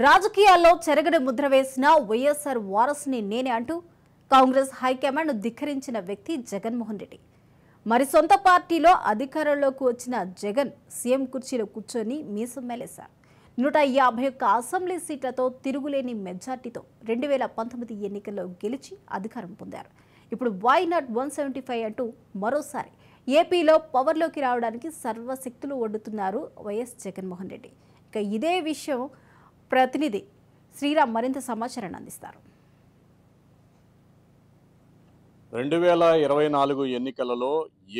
రాజకీయాల్లో చెరగని ముద్ర వేసిన వైఎస్ఆర్ వారసుని నేనే అంటూ కాంగ్రెస్ హైకమాండ్ ధిక్కరించిన వ్యక్తి జగన్మోహన్ రెడ్డి. మరి సొంత పార్టీలో అధికారంలోకి వచ్చిన జగన్ సీఎం కుర్చీలో కూర్చొని మీసం మేలేశారు. 151 అసెంబ్లీ సీట్లతో తిరుగులేని మెజార్టీతో 2019 ఎన్నికల్లో గెలిచి అధికారం పొందారు. ఇప్పుడు వై నాట్ 175 అంటూ మరోసారి ఏపీలో పవర్లోకి రావడానికి సర్వశక్తులు ఒడ్డుతున్నారు వైఎస్ జగన్మోహన్ రెడ్డి. ఇక ఇదే విషయం ప్రతినిధి శ్రీరామ్ మరింత సమాచారాన్ని అందిస్తారు. 2024 ఎన్నికలలో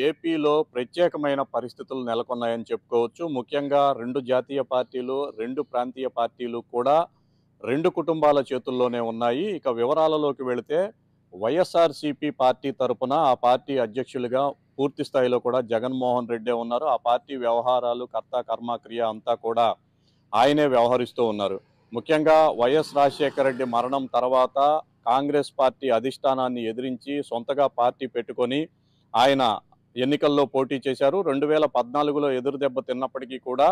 ఏపీలో ప్రత్యేకమైన పరిస్థితులు నెలకొన్నాయని చెప్పుకోవచ్చు. ముఖ్యంగా 2 జాతీయ పార్టీలు, 2 ప్రాంతీయ పార్టీలు కూడా 2 కుటుంబాల చేతుల్లోనే ఉన్నాయి. ఇక వివరాలలోకి వెళితే వైఎస్ఆర్సీపీ పార్టీ తరపున ఆ పార్టీ అధ్యక్షులుగా పూర్తి స్థాయిలో కూడా జగన్మోహన్ రెడ్డే ఉన్నారు. ఆ పార్టీ వ్యవహారాలు, కర్త కర్మ క్రియ అంతా కూడా ఆయనే వ్యవహరిస్తూ ఉన్నారు. ముఖ్యంగా వైఎస్ రాజశేఖర రెడ్డి మరణం తర్వాత కాంగ్రెస్ పార్టీ అధిష్టానాన్ని ఎదిరించి సొంతగా పార్టీ పెట్టుకొని ఆయన ఎన్నికల్లో పోటీ చేశారు. 2014లో ఎదురు దెబ్బ తిన్నప్పటికీ కూడా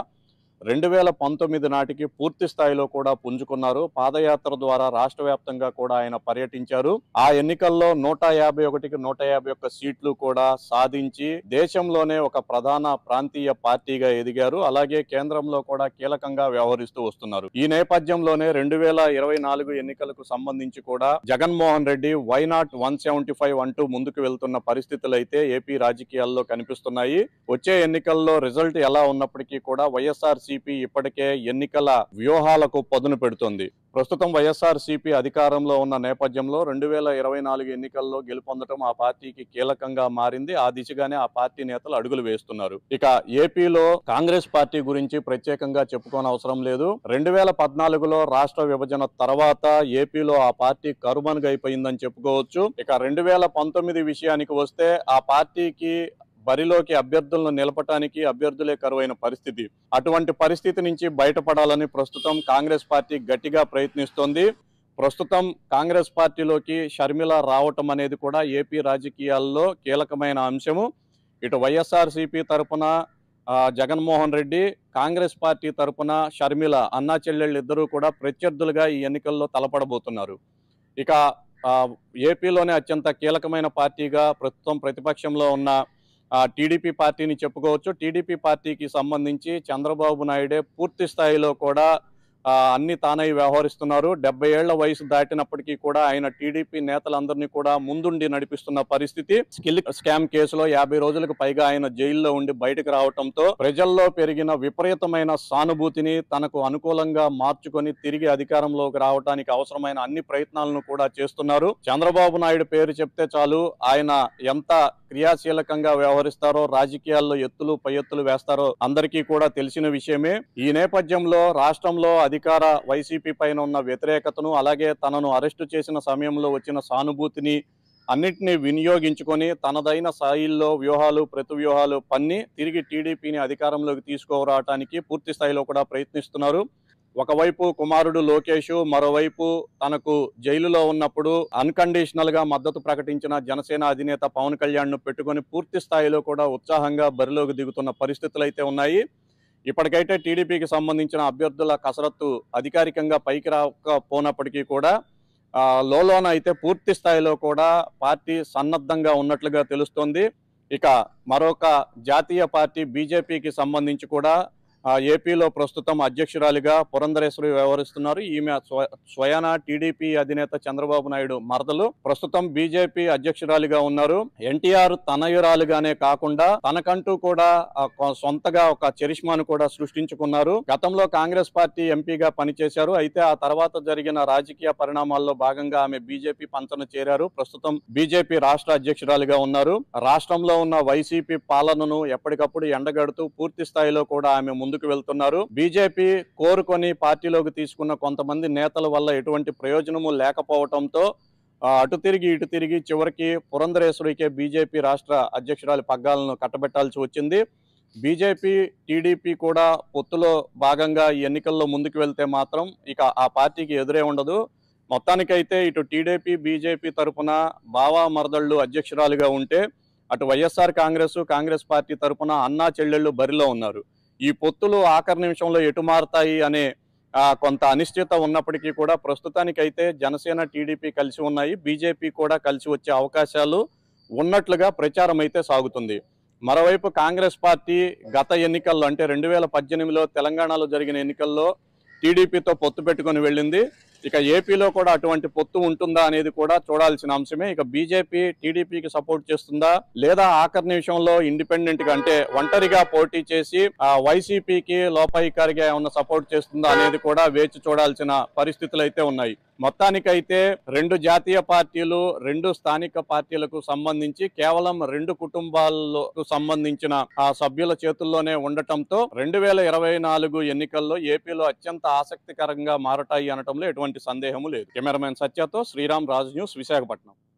2019 నాటికి పూర్తి స్థాయిలో కూడా పుంజుకున్నారు. పాదయాత్ర ద్వారా రాష్ట్ర వ్యాప్తంగా కూడా ఆయన పర్యటించారు. ఆ ఎన్నికల్లో 151కి 151 సీట్లు కూడా సాధించి దేశంలోనే ఒక ప్రధాన ప్రాంతీయ పార్టీగా ఎదిగారు. అలాగే కేంద్రంలో కూడా కీలకంగా వ్యవహరిస్తూ వస్తున్నారు. ఈ నేపథ్యంలోనే 2024 ఎన్నికలకు సంబంధించి కూడా జగన్మోహన్ రెడ్డి వై నాట్ 175 అంటూ ముందుకు వెళ్తున్న పరిస్థితులు అయితే ఏపీ రాజకీయాల్లో కనిపిస్తున్నాయి. వచ్చే ఎన్నికల్లో రిజల్ట్ ఎలా ఉన్నప్పటికీ కూడా వైఎస్ఆర్సీపీ ఇప్పటికే ఎన్నికల వ్యూహాలకు పదును పెడుతోంది. ప్రస్తుతం వైఎస్ఆర్సీపీ అధికారంలో ఉన్న నేపథ్యంలో 2024 ఎన్నికల్లో గెలుపొందడం ఆ పార్టీకి కీలకంగా మారింది. ఆ దిశగానే ఆ పార్టీ నేతలు అడుగులు వేస్తున్నారు. ఇక ఏపీలో కాంగ్రెస్ పార్టీ గురించి ప్రత్యేకంగా చెప్పుకోనవసరం లేదు. 2014లో రాష్ట్ర విభజన తర్వాత ఏపీలో ఆ పార్టీ కరుమరుగైపోయిందని చెప్పుకోవచ్చు. ఇక 2019 విషయానికి వస్తే ఆ పార్టీకి బరిలోకి అభ్యర్థులను నిలపటానికి అభ్యర్థులే కరువైన పరిస్థితి. అటువంటి పరిస్థితి నుంచి బయటపడాలని ప్రస్తుతం కాంగ్రెస్ పార్టీ గట్టిగా ప్రయత్నిస్తోంది. ప్రస్తుతం కాంగ్రెస్ పార్టీలోకి షర్మిల రావటం అనేది కూడా ఏపీ రాజకీయాల్లో కీలకమైన అంశము. ఇటు వైఎస్ఆర్సీపీ తరపున జగన్మోహన్ రెడ్డి, కాంగ్రెస్ పార్టీ తరపున షర్మిల అన్నా చెల్లెళ్ళు ఇద్దరూ కూడా ప్రత్యర్థులుగా ఈ ఎన్నికల్లో తలపడబోతున్నారు. ఇక ఏపీలోనే అత్యంత కీలకమైన పార్టీగా ప్రస్తుతం ప్రతిపక్షంలో ఉన్న టీడీపీ పార్టీని చెప్పుకోవచ్చు. టీడీపీ పార్టీకి సంబంధించి చంద్రబాబు నాయుడే పూర్తి స్థాయిలో కూడా అన్ని తానై వ్యవహరిస్తున్నారు. 70 ఏళ్ల వయసు దాటినప్పటికీ కూడా ఆయన టీడీపీ నేతలందరినీ కూడా ముందుండి నడిపిస్తున్న పరిస్థితి. స్కిల్ స్కామ్ కేసులో 50 రోజులకు పైగా ఆయన జైల్లో ఉండి బయటకు రావడంతో ప్రజల్లో పెరిగిన విపరీతమైన సానుభూతిని తనకు అనుకూలంగా మార్చుకొని తిరిగి అధికారంలోకి రావడానికి అవసరమైన అన్ని ప్రయత్నాలను కూడా చేస్తున్నారు. చంద్రబాబు నాయుడు పేరు చెప్తే చాలు ఆయన ఎంత క్రియాశీలకంగా వ్యవహరిస్తారో, రాజకీయాల్లో ఎత్తులు పై ఎత్తులు వేస్తారో అందరికీ కూడా తెలిసిన విషయమే. ఈ నేపథ్యంలో రాష్ట్రంలో అధికార వైసీపీ పైన ఉన్న వ్యతిరేకతను, అలాగే తనను అరెస్టు చేసిన సమయంలో వచ్చిన సానుభూతిని అన్నింటినీ వినియోగించుకొని తనదైన స్థాయిల్లో వ్యూహాలు, ప్రతివ్యూహాలు పన్ని తిరిగి టీడీపీని అధికారంలోకి తీసుకురావడానికి పూర్తి స్థాయిలో కూడా ప్రయత్నిస్తున్నారు. ఒకవైపు కుమారుడు లోకేష్, మరోవైపు తనకు జైలులో ఉన్నప్పుడు అన్కండిషనల్ గా మద్దతు ప్రకటించిన జనసేన అధినేత పవన్ కళ్యాణ్ ను పెట్టుకుని పూర్తి స్థాయిలో కూడా ఉత్సాహంగా బరిలోకి దిగుతున్న పరిస్థితులు అయితే ఉన్నాయి. ఇప్పటికైతే టీడీపీకి సంబంధించిన అభ్యర్థుల కసరత్తు అధికారికంగా పైకి రాకపోనప్పటికీ కూడా లోలోన అయితే పూర్తి స్థాయిలో కూడా పార్టీ సన్నద్ధంగా ఉన్నట్లుగా తెలుస్తోంది. ఇక మరొక జాతీయ పార్టీ బీజేపీకి సంబంధించి కూడా ఏపీలో ప్రస్తుతం అధ్యక్షురాలిగా పురంధరేశ్వరి వ్యవహరిస్తున్నారు. ఈమె స్వయాన టీడీపీ అధినేత చంద్రబాబు నాయుడు మరదలు. ప్రస్తుతం బీజేపీ అధ్యక్షురాలిగా ఉన్నారు. ఎన్టీఆర్ తనయురాలుగానే కాకుండా తనకంటూ కూడా సొంతగా ఒక చరిష్మాను కూడా సృష్టించుకున్నారు. గతంలో కాంగ్రెస్ పార్టీ ఎంపీగా పనిచేశారు. అయితే ఆ తర్వాత జరిగిన రాజకీయ పరిణామాల్లో భాగంగా ఆమె బీజేపీ పంచన చేరారు. ప్రస్తుతం బీజేపీ రాష్ట్ర అధ్యక్షురాలిగా ఉన్నారు. రాష్ట్రంలో ఉన్న వైసీపీ పాలనను ఎప్పటికప్పుడు ఎండగడుతూ పూర్తి స్థాయిలో కూడా ఆమె ముందుకు వెళ్తున్నారు. బీజేపీ కోరుకొని పార్టీలోకి తీసుకున్న కొంతమంది నేతల వల్ల ఎటువంటి ప్రయోజనము లేకపోవడంతో అటు తిరిగి ఇటు తిరిగి చివరికి పురంధరేశ్వరికే బీజేపీ రాష్ట్ర అధ్యక్షురాలి పగ్గాలను కట్టబెట్టాల్సి వచ్చింది. బీజేపీ టీడీపీ కూడా పొత్తులో భాగంగా ఈ ఎన్నికల్లో ముందుకు వెళ్తే మాత్రం ఇక ఆ పార్టీకి ఎదురే ఉండదు. మొత్తానికైతే ఇటు టీడీపీ బీజేపీ తరపున బావా మరదళ్ళు అధ్యక్షురాలుగా ఉంటే అటు వైఎస్ఆర్ కాంగ్రెస్ పార్టీ తరపున అన్నా చెల్లెళ్ళు బరిలో ఉన్నారు. ఈ పొత్తులు ఆఖరి నిమిషంలో ఎటు మారతాయి అనే కొంత అనిశ్చిత ఉన్నప్పటికీ కూడా ప్రస్తుతానికైతే జనసేన టీడీపీ కలిసి ఉన్నాయి, బీజేపీ కూడా కలిసి వచ్చే అవకాశాలు ఉన్నట్లుగా ప్రచారం అయితే సాగుతుంది. మరోవైపు కాంగ్రెస్ పార్టీ గత ఎన్నికల్లో అంటే 2018లో తెలంగాణలో జరిగిన ఎన్నికల్లో టీడీపీతో పొత్తు పెట్టుకొని వెళ్ళింది. ఇక ఏపీలో కూడా అటువంటి పొత్తు ఉంటుందా అనేది కూడా చూడాల్సిన అంశమే. ఇక బీజేపీ టీడీపీకి సపోర్ట్ చేస్తుందా లేదా ఆఖరి నిమిషంలో ఇండిపెండెంట్ గా అంటే ఒంటరిగా పోటీ చేసి వైసీపీకి లోపాయికారిగా ఏమన్నా సపోర్ట్ చేస్తుందా అనేది కూడా వేచి చూడాల్సిన పరిస్థితులు అయితే ఉన్నాయి. మొత్తానికైతే రెండు జాతీయ పార్టీలు, రెండు స్థానిక పార్టీలకు సంబంధించి కేవలం రెండు కుటుంబాలకు సంబంధించిన సభ్యుల చేతుల్లోనే ఉండటంతో 2024 ఎన్నికల్లో ఏపీలో అత్యంత ఆసక్తికరంగా మారతాయి అనటంలో ఎటువంటి సందేహము లేదు. కెమెరామెన్ సత్యతో శ్రీరామ్, రాజ్ న్యూస్, విశాఖపట్నం.